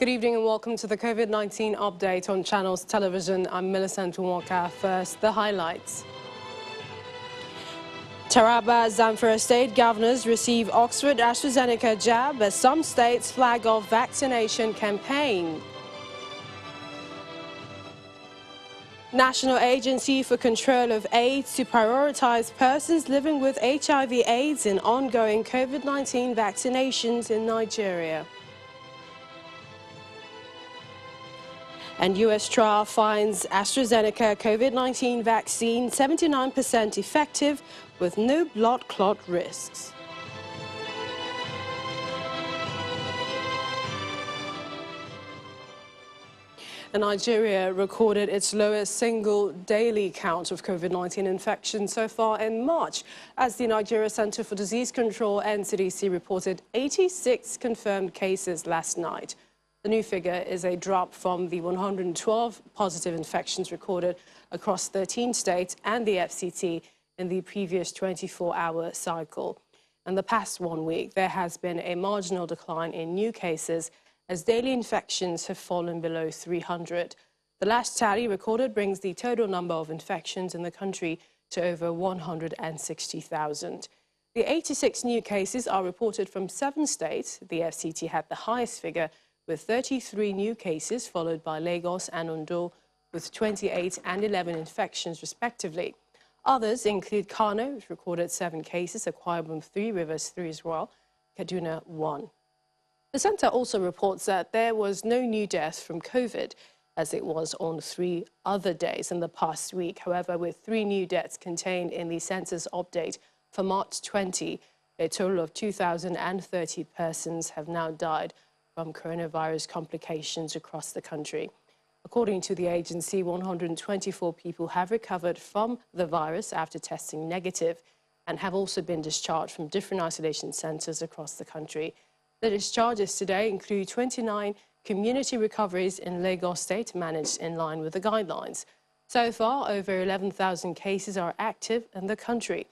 Good evening and welcome to the COVID-19 update on Channels Television. I'm Millicent Nwaka. First, the highlights. Taraba, Zamfara state governors receive Oxford AstraZeneca jab as some states flag off vaccination campaign. National Agency for Control of AIDS to prioritize persons living with HIV/AIDS in ongoing COVID-19 vaccinations in Nigeria. And U.S. trial finds AstraZeneca COVID-19 vaccine 79% effective with no blood clot risks. Nigeria recorded its lowest single daily count of COVID-19 infections so far in March, as the Nigeria Center for Disease Control (NCDC) reported 86 confirmed cases last night. The new figure is a drop from the 112 positive infections recorded across 13 states and the FCT in the previous 24-hour cycle. In the past 1 week, there has been a marginal decline in new cases as daily infections have fallen below 300. The last tally recorded brings the total number of infections in the country to over 160,000. The 86 new cases are reported from 7 states. The FCT had the highest figure with 33 new cases, followed by Lagos and Ondo with 28 and 11 infections respectively. Others include Kano, which recorded 7 cases, Akwa Ibom 3, Rivers 3 as well, Kaduna 1. The centre also reports that there was no new deaths from COVID, as it was on 3 other days in the past week. However, with 3 new deaths contained in the census update for March 20, a total of 2,030 persons have now died from coronavirus complications across the country. According to the agency, 124 people have recovered from the virus after testing negative and have also been discharged from different isolation centres across the country. The discharges today include 29 community recoveries in Lagos State managed in line with the guidelines. So far, over 11,000 cases are active in the country.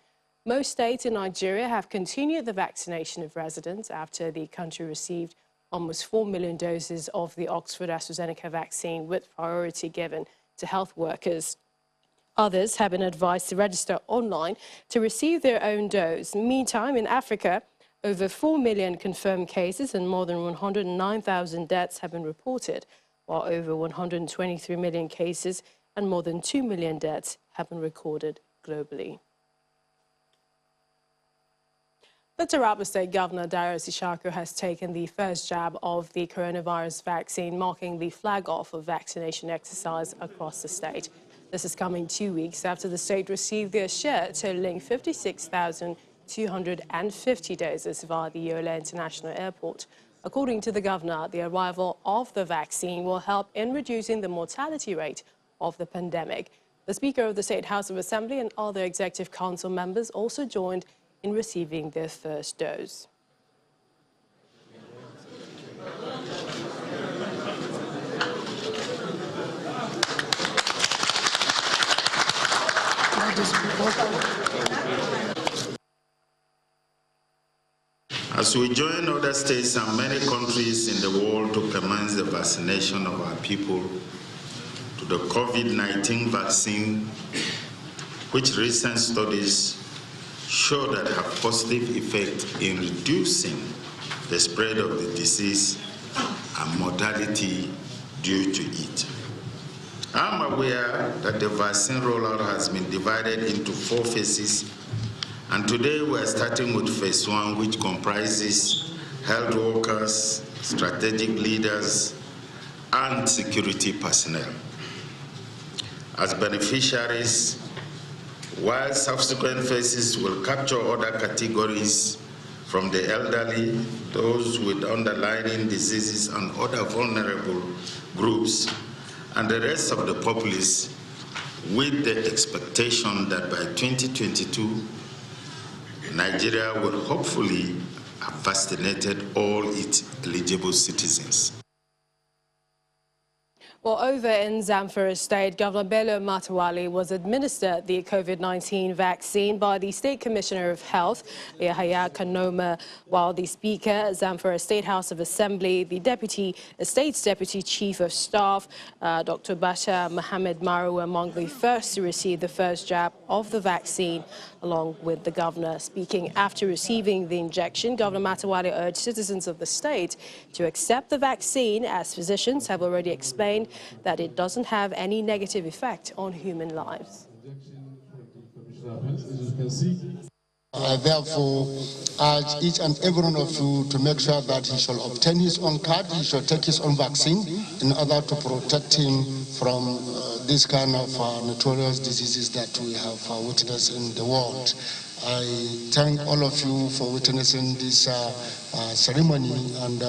Most states in Nigeria have continued the vaccination of residents after the country received almost 4 million doses of the Oxford AstraZeneca vaccine, with priority given to health workers. Others have been advised to register online to receive their own dose. Meantime, in Africa, over 4 million confirmed cases and more than 109,000 deaths have been reported, while over 123 million cases and more than 2 million deaths have been recorded globally. The Taraba State Governor, Darius Ishaku, has taken the first jab of the coronavirus vaccine, marking the flag-off of vaccination exercise across the state. This is coming 2 weeks after the state received their share, totaling 56,250 doses via the Yola International Airport. According to the governor, the arrival of the vaccine will help in reducing the mortality rate of the pandemic. The Speaker of the State House of Assembly and other Executive Council members also joined in receiving their first dose. As we join other states and many countries in the world to commence the vaccination of our people to the COVID-19 vaccine, which recent studies show that have positive effect in reducing the spread of the disease and mortality due to it. I'm aware that the vaccine rollout has been divided into 4 phases, and today we're starting with phase 1, which comprises health workers, strategic leaders, and security personnel as beneficiaries, while subsequent phases will capture other categories from the elderly, those with underlying diseases and other vulnerable groups, and the rest of the populace, with the expectation that by 2022, Nigeria will hopefully have vaccinated all its eligible citizens. Well, over in Zamfara State, Governor Bello Matawali was administered the COVID-19 vaccine by the State Commissioner of Health, Yahaya Kanoma, while the Speaker, Zamfara State House of Assembly, the State's Deputy Chief of Staff, Dr. Basha Mohammed Maru, among the first to receive the first jab of the vaccine, along with the governor. Speaking after receiving the injection, Governor Matawali urged citizens of the state to accept the vaccine, as physicians have already explained that it doesn't have any negative effect on human lives. I therefore urge each and every one of you to make sure that he shall obtain his own card, he shall take his own vaccine in order to protect him from this kind of notorious diseases that we have witnessed in the world. I thank all of you for witnessing this ceremony and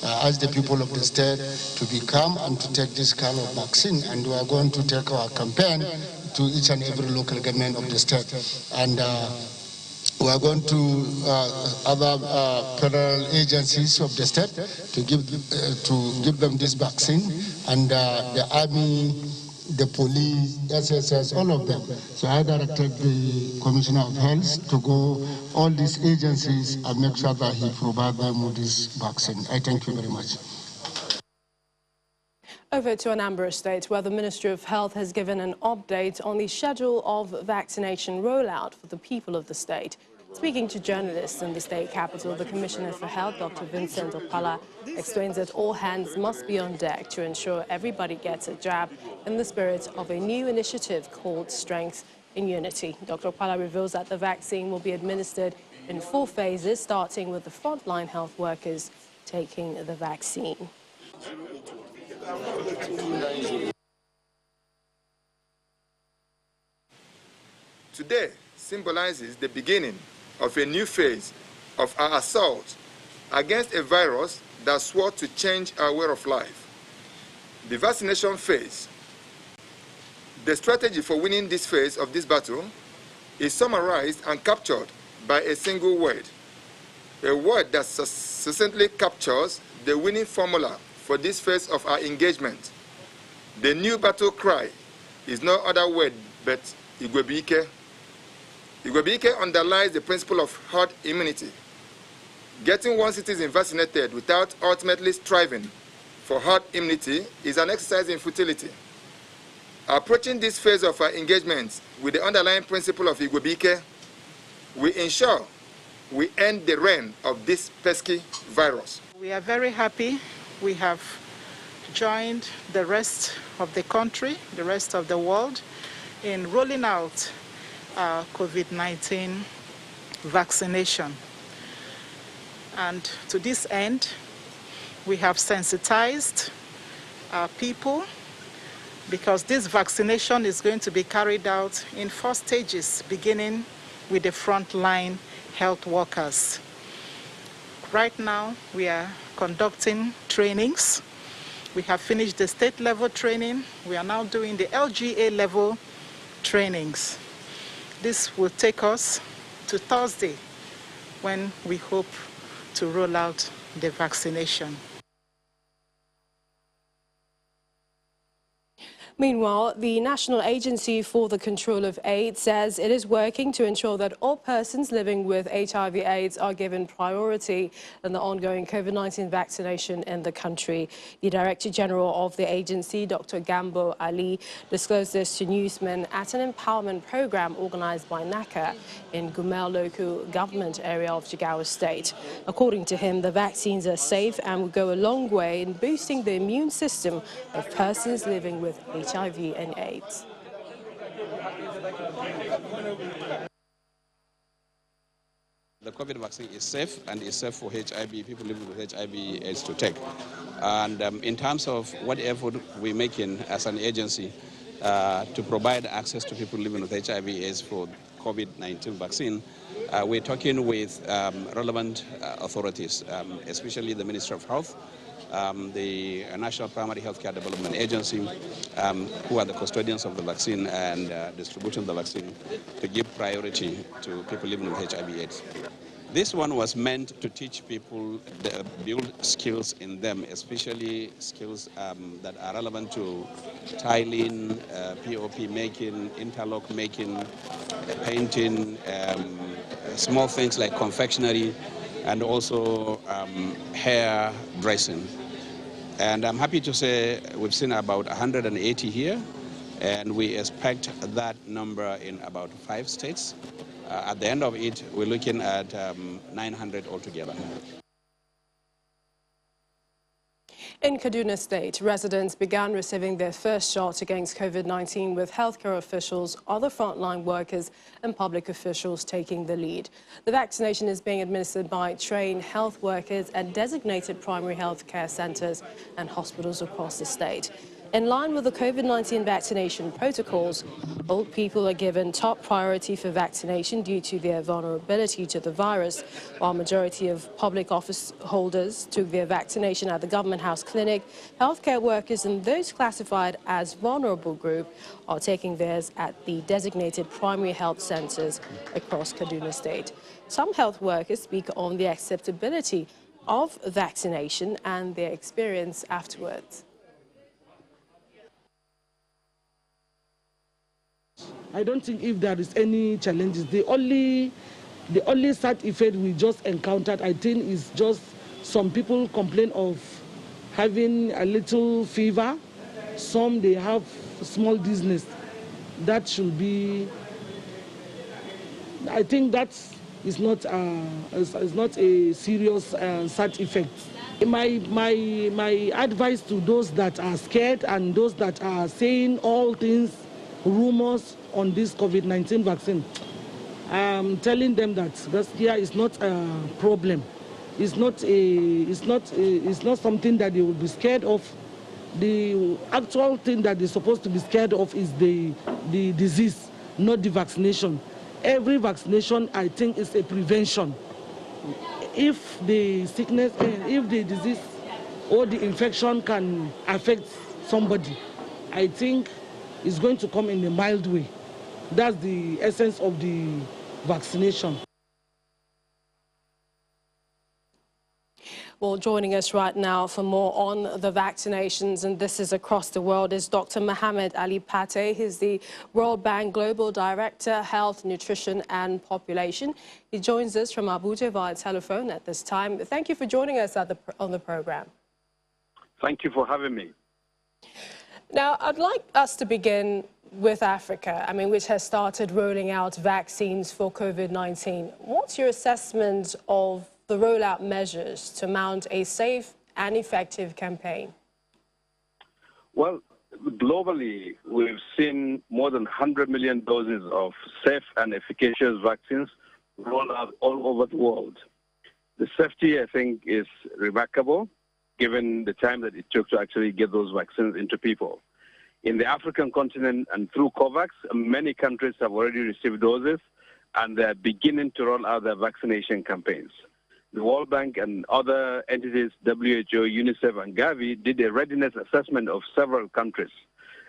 ask the people of the state to be calm and to take this kind of vaccine. And we are going to take our campaign to each and every local government of the state. And we are going to other federal agencies of the state to give them this vaccine, and the army, the police, SSS, all of them. So I directed the Commissioner of Health to go all these agencies and make sure that he provides them with this vaccine. I thank you very much. Over to Anambra State, where the Ministry of Health has given an update on the schedule of vaccination rollout for the people of the state. Speaking to journalists in the state capital, the Commissioner for Health, Dr. Vincent Opala, explains that all hands must be on deck to ensure everybody gets a jab in the spirit of a new initiative called Strength in Unity. Dr. Opala reveals that the vaccine will be administered in 4 phases, starting with the frontline health workers taking the vaccine. Today symbolizes the beginning of a new phase of our assault against a virus that swore to change our way of life. The vaccination phase. The strategy for winning this phase of this battle is summarized and captured by a single word, a word that succinctly captures the winning formula for this phase of our engagement. The new battle cry is no other word but Igwebike. Igwebike underlies the principle of herd immunity. Getting one citizen vaccinated without ultimately striving for herd immunity is an exercise in futility. Approaching this phase of our engagement with the underlying principle of Igwebike, we ensure we end the reign of this pesky virus. We are very happy. We have joined the rest of the country, the rest of the world, in rolling out COVID-19 vaccination. And to this end, we have sensitized our people, because this vaccination is going to be carried out in 4 stages, beginning with the frontline health workers. Right now, we are conducting trainings. We have finished the state level training. We are now doing the LGA level trainings. This will take us to Thursday, when we hope to roll out the vaccination. Meanwhile, the National Agency for the Control of AIDS says it is working to ensure that all persons living with HIV/AIDS are given priority in the ongoing COVID-19 vaccination in the country. The Director General of the agency, Dr. Gambo Ali, disclosed this to newsmen at an empowerment program organized by NACA in Gumel local government area of Jigawa State. According to him, the vaccines are safe and will go a long way in boosting the immune system of persons living with HIV and AIDS. The COVID vaccine is safe, and is safe for HIV, people living with HIV/AIDS to take. And in terms of what effort we're making as an agency to provide access to people living with HIV/AIDS for COVID-19 vaccine, we're talking with relevant authorities, especially the Ministry of Health, the National Primary Healthcare Development Agency, who are the custodians of the vaccine and distributing the vaccine, to give priority to people living with HIV/AIDS. This one was meant to teach people, build skills in them, especially skills that are relevant to tiling, POP making, interlock making, painting, small things like confectionery, and also hair dressing. And I'm happy to say we've seen about 180 here, and we expect that number in about 5 states. At the end of it, we're looking at 900 altogether. In Kaduna State, residents began receiving their first shot against COVID-19 with healthcare officials, other frontline workers and public officials taking the lead. The vaccination is being administered by trained health workers at designated primary health care centers and hospitals across the state. In line with the COVID-19 vaccination protocols, old people are given top priority for vaccination due to their vulnerability to the virus, while majority of public office holders took their vaccination at the Government House Clinic. Healthcare workers and those classified as vulnerable group are taking theirs at the designated primary health centers across Kaduna State. Some health workers speak on the acceptability of vaccination and their experience afterwards. I don't think if there is any challenges. The only side effect we just encountered, I think, is just some people complain of having a little fever. Some, they have small dizziness. That should be, I think that is not a serious side effect. My advice to those that are scared and those that are saying all things, rumors on this COVID-19 vaccine, I'm telling them that here is not a problem. It's not something that they will be scared of. The actual thing that they're supposed to be scared of is the disease, not the vaccination. Every vaccination, I think, is a prevention. If the sickness, if the disease or the infection can affect somebody, I think it's going to come in a mild way. That's the essence of the vaccination. Well, joining us right now for more on the vaccinations, and this is across the world, is Dr. Mohamed Ali Pate. He's the World Bank Global Director, Health, Nutrition and Population. He joins us from Abuja via telephone at this time. Thank you for joining us on the program. Thank you for having me. Now, I'd like us to begin with Africa, which has started rolling out vaccines for COVID-19. What's your assessment of the rollout measures to mount a safe and effective campaign? Well, globally, we've seen more than 100 million doses of safe and efficacious vaccines roll out all over the world. The safety, I think, is remarkable, given the time that it took to actually get those vaccines into people. In the African continent and through COVAX, many countries have already received doses, and they're beginning to roll out their vaccination campaigns. The World Bank and other entities, WHO, UNICEF, and Gavi, did a readiness assessment of several countries.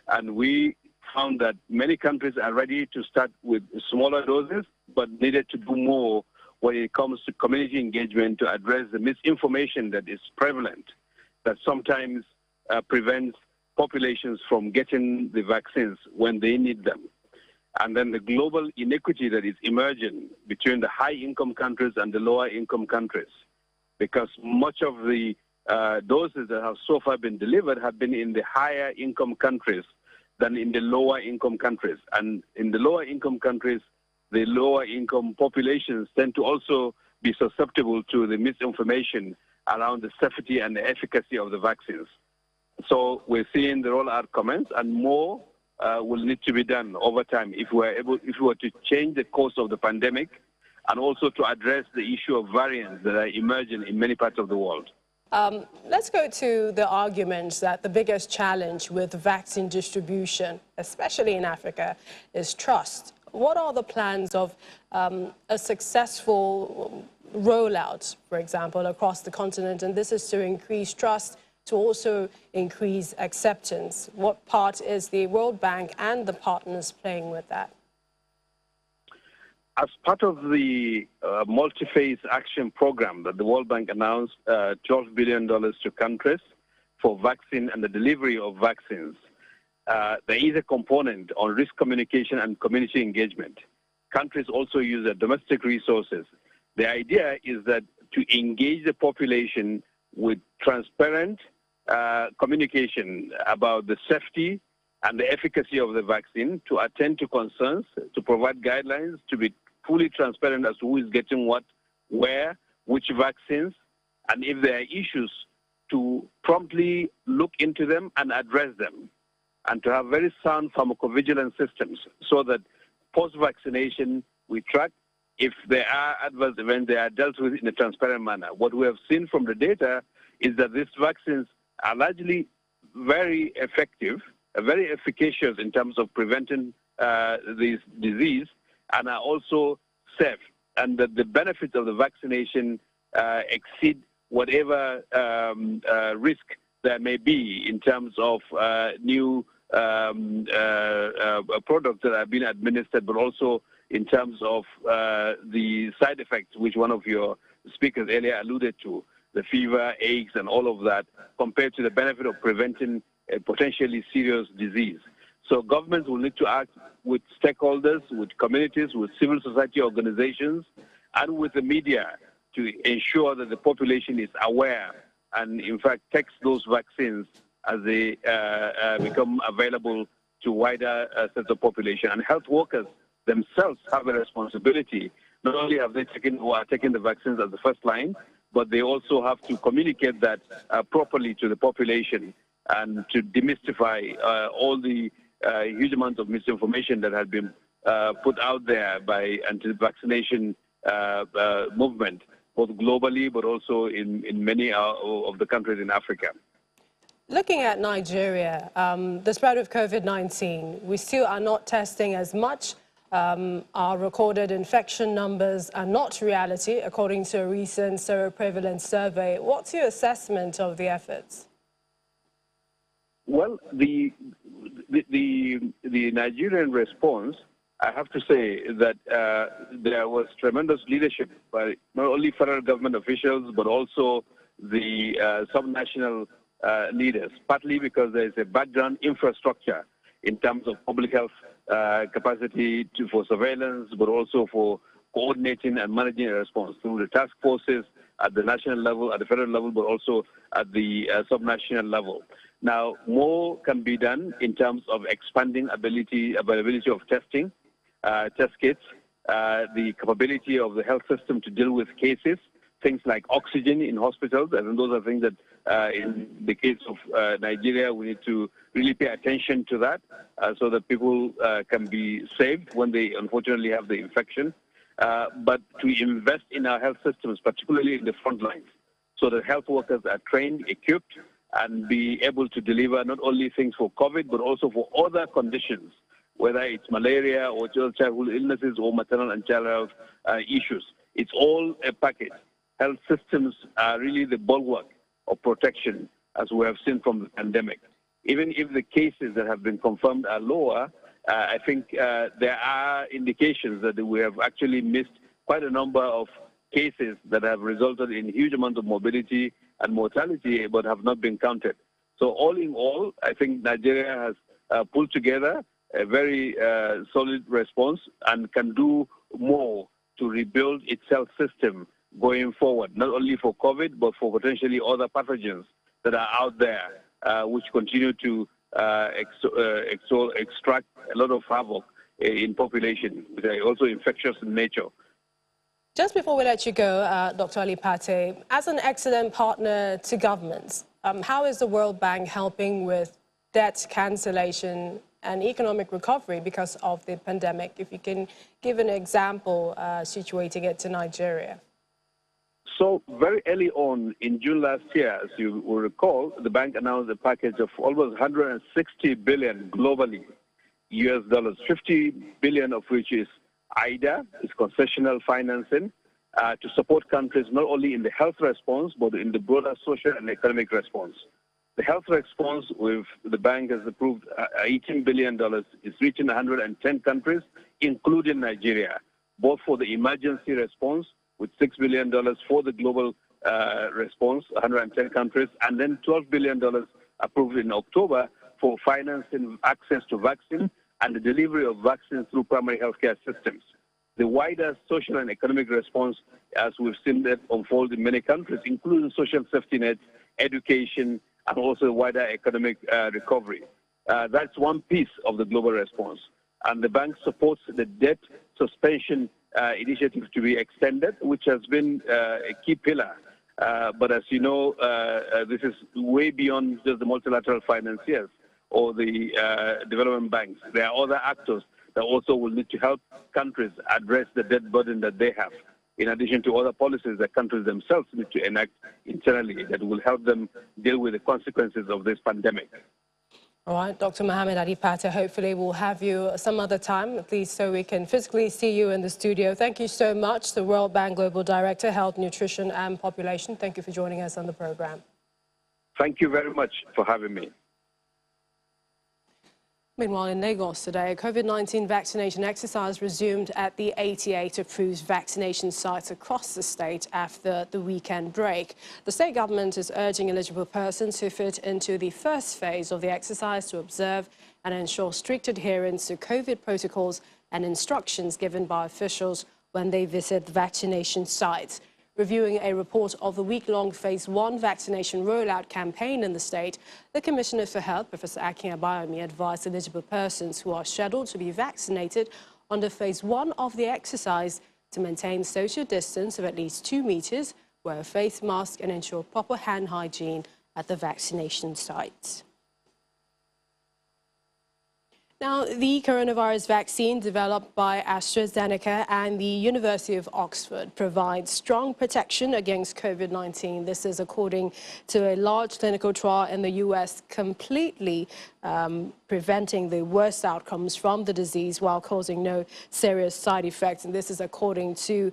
And we found that many countries are ready to start with smaller doses, but needed to do more when it comes to community engagement to address the misinformation that is prevalent, that sometimes prevents populations from getting the vaccines when they need them. And then the global inequity that is emerging between the high-income countries and the lower-income countries, because much of the doses that have so far been delivered have been in the higher-income countries than in the lower-income countries. And in the lower-income countries, the lower-income populations tend to also be susceptible to the misinformation around the safety and the efficacy of the vaccines. So we're seeing the rollout commence, and more will need to be done over time if we were to change the course of the pandemic, and also to address the issue of variants that are emerging in many parts of the world. Let's go to the argument that the biggest challenge with vaccine distribution, especially in Africa, is trust. What are the plans of a successful rollout, for example, across the continent? And this is to increase trust, to also increase acceptance. What part is the World Bank and the partners playing with that? As part of the multi-phase action program that the World Bank announced, $12 billion to countries for vaccine and the delivery of vaccines, there is a component on risk communication and community engagement. Countries also use their domestic resources. The idea is that to engage the population with transparent communication about the safety and the efficacy of the vaccine, to attend to concerns, to provide guidelines, to be fully transparent as to who is getting what, where, which vaccines, and if there are issues, to promptly look into them and address them, and to have very sound pharmacovigilance systems so that post-vaccination we track if there are adverse events, they are dealt with in a transparent manner. What we have seen from the data is that these vaccines are largely very effective, very efficacious in terms of preventing this disease, and are also safe, and that the benefits of the vaccination exceed whatever risk there may be in terms of new products that have been administered, but also in terms of the side effects, which one of your speakers earlier alluded to, the fever, aches, and all of that, compared to the benefit of preventing a potentially serious disease. So governments will need to act with stakeholders, with communities, with civil society organizations, and with the media to ensure that the population is aware and, in fact, takes those vaccines as they become available to wider sets of population. And health workers themselves have a responsibility. Not only have they taken the vaccines as the first line, but they also have to communicate that properly to the population and to demystify all the huge amounts of misinformation that has been put out there by anti-vaccination movement, both globally but also in many of the countries in Africa. Looking at Nigeria, the spread of COVID-19, we still are not testing as much. Our recorded infection numbers are not reality, according to a recent seroprevalence survey. What's your assessment of the efforts? Well, the Nigerian response, I have to say that there was tremendous leadership by not only federal government officials, but also the subnational leaders, partly because there is a background infrastructure in terms of public health capacity for surveillance, but also for coordinating and managing a response through the task forces at the national level, at the federal level, but also at the subnational level. Now, more can be done in terms of expanding availability of testing, test kits, the capability of the health system to deal with cases, things like oxygen in hospitals, and those are things that in the case of Nigeria, we need to really pay attention to that so that people can be saved when they unfortunately have the infection. But to invest in our health systems, particularly in the front lines, so that health workers are trained, equipped, and be able to deliver not only things for COVID, but also for other conditions, whether it's malaria or childhood illnesses or maternal and child health issues. It's all a package. Health systems are really the bulwark of protection, as we have seen from the pandemic. Even if the cases that have been confirmed are lower, I think there are indications that we have actually missed quite a number of cases that have resulted in huge amounts of morbidity and mortality, but have not been counted. So all in all, I think Nigeria has pulled together a very solid response and can do more to rebuild its health system going forward, not only for COVID, but for potentially other pathogens that are out there, which continue to extract a lot of havoc in population, which are also infectious in nature. Just before we let you go, Dr. Ali Pate, as an excellent partner to governments, how is the World Bank helping with debt cancellation and economic recovery because of the pandemic? If you can give an example situating it to Nigeria. So very early on in June last year, as you will recall, the bank announced a package of almost 160 billion globally, US dollars, 50 billion of which is IDA, is concessional financing, to support countries not only in the health response, but in the broader social and economic response. The health response, with the bank has approved $18 billion, is reaching 110 countries, including Nigeria, both for the emergency response with $6 billion for the global response, 110 countries, and then $12 billion approved in October for financing access to vaccine and the delivery of vaccines through primary healthcare systems. The wider social and economic response, as we've seen that unfold in many countries, including social safety net, education, and also wider economic recovery. That's one piece of the global response. And the bank supports the debt suspension initiative to be extended, which has been a key pillar. But as you know, this is way beyond just the multilateral financiers or the development banks. There are other actors that also will need to help countries address the debt burden that they have, in addition to other policies that countries themselves need to enact internally that will help them deal with the consequences of this pandemic. All right, Dr. Mohammed Ali Pate, hopefully we'll have you some other time, at least so we can physically see you in the studio. Thank you so much, the World Bank Global Director, Health, Nutrition and Population. Thank you for joining us on the program. Thank you very much for having me. Meanwhile, in Lagos today, a COVID-19 vaccination exercise resumed at the 88 approved vaccination sites across the state after the weekend break. The state government is urging eligible persons who fit into the first phase of the exercise to observe and ensure strict adherence to COVID protocols and instructions given by officials when they visit the vaccination sites. Reviewing a report of the week-long Phase 1 vaccination rollout campaign in the state, the Commissioner for Health, Professor Akin Abayomi, advised eligible persons who are scheduled to be vaccinated under Phase 1 of the exercise to maintain social distance of at least 2 meters, wear a face mask and ensure proper hand hygiene at the vaccination sites. Now, the coronavirus vaccine developed by AstraZeneca and the University of Oxford provides strong protection against COVID-19. This is according to a large clinical trial in the U.S. completely preventing the worst outcomes from the disease while causing no serious side effects. And this is according to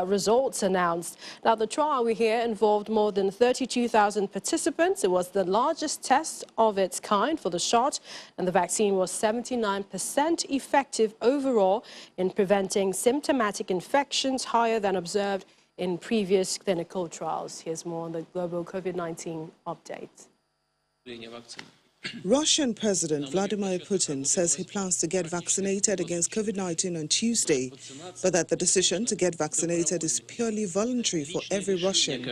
results announced. Now, the trial we hear involved more than 32,000 participants. It was the largest test of its kind for the shot, and the vaccine was 79% effective overall in preventing symptomatic infections, higher than observed in previous clinical trials. Here's more on the global COVID-19 update. Russian President Vladimir Putin says he plans to get vaccinated against COVID-19 on Tuesday, but that the decision to get vaccinated is purely voluntary for every Russian.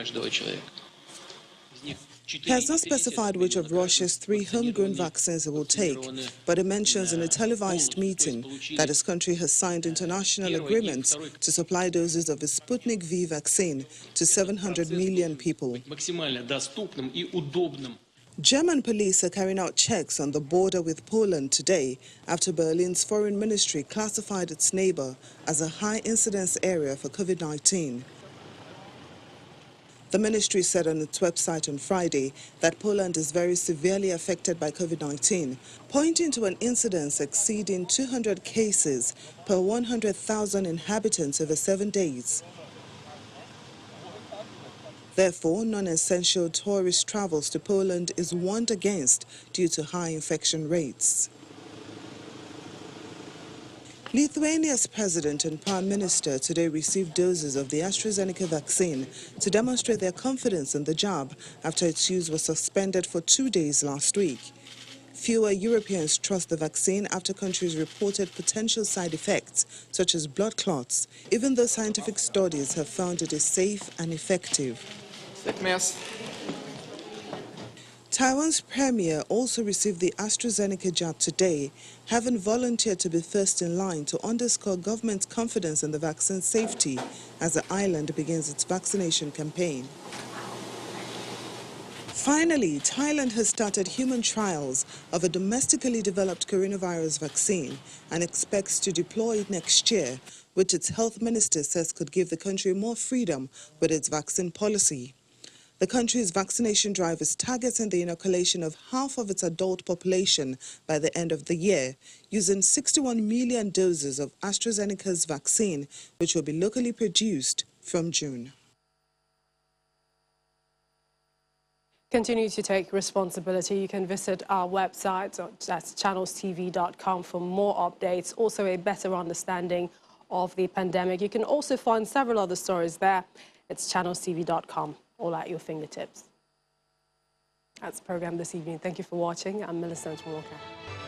He has not specified which of Russia's 3 homegrown vaccines he will take, but he mentions in a televised meeting that his country has signed international agreements to supply doses of the Sputnik V vaccine to 700 million people. German police are carrying out checks on the border with Poland today after Berlin's foreign ministry classified its neighbor as a high-incidence area for COVID-19. The ministry said on its website on Friday that Poland is very severely affected by COVID-19, pointing to an incidence exceeding 200 cases per 100,000 inhabitants over 7 days. Therefore, non-essential tourist travels to Poland is warned against due to high infection rates. Lithuania's president and prime minister today received doses of the AstraZeneca vaccine to demonstrate their confidence in the jab after its use was suspended for 2 days last week. Fewer Europeans trust the vaccine after countries reported potential side effects, such as blood clots, even though scientific studies have found it is safe and effective. Taiwan's premier also received the AstraZeneca jab today, having volunteered to be first in line to underscore government's confidence in the vaccine's safety as the island begins its vaccination campaign. Finally, Thailand has started human trials of a domestically developed coronavirus vaccine and expects to deploy it next year, which its health minister says could give the country more freedom with its vaccine policy. The country's vaccination drive is targeting the inoculation of half of its adult population by the end of the year, using 61 million doses of AstraZeneca's vaccine, which will be locally produced from June. Continue to take responsibility. You can visit our website, that's channelstv.com, for more updates, also a better understanding of the pandemic. You can also find several other stories there. It's channelstv.com, all at your fingertips. That's the program this evening. Thank you for watching. I'm Millicent Walker.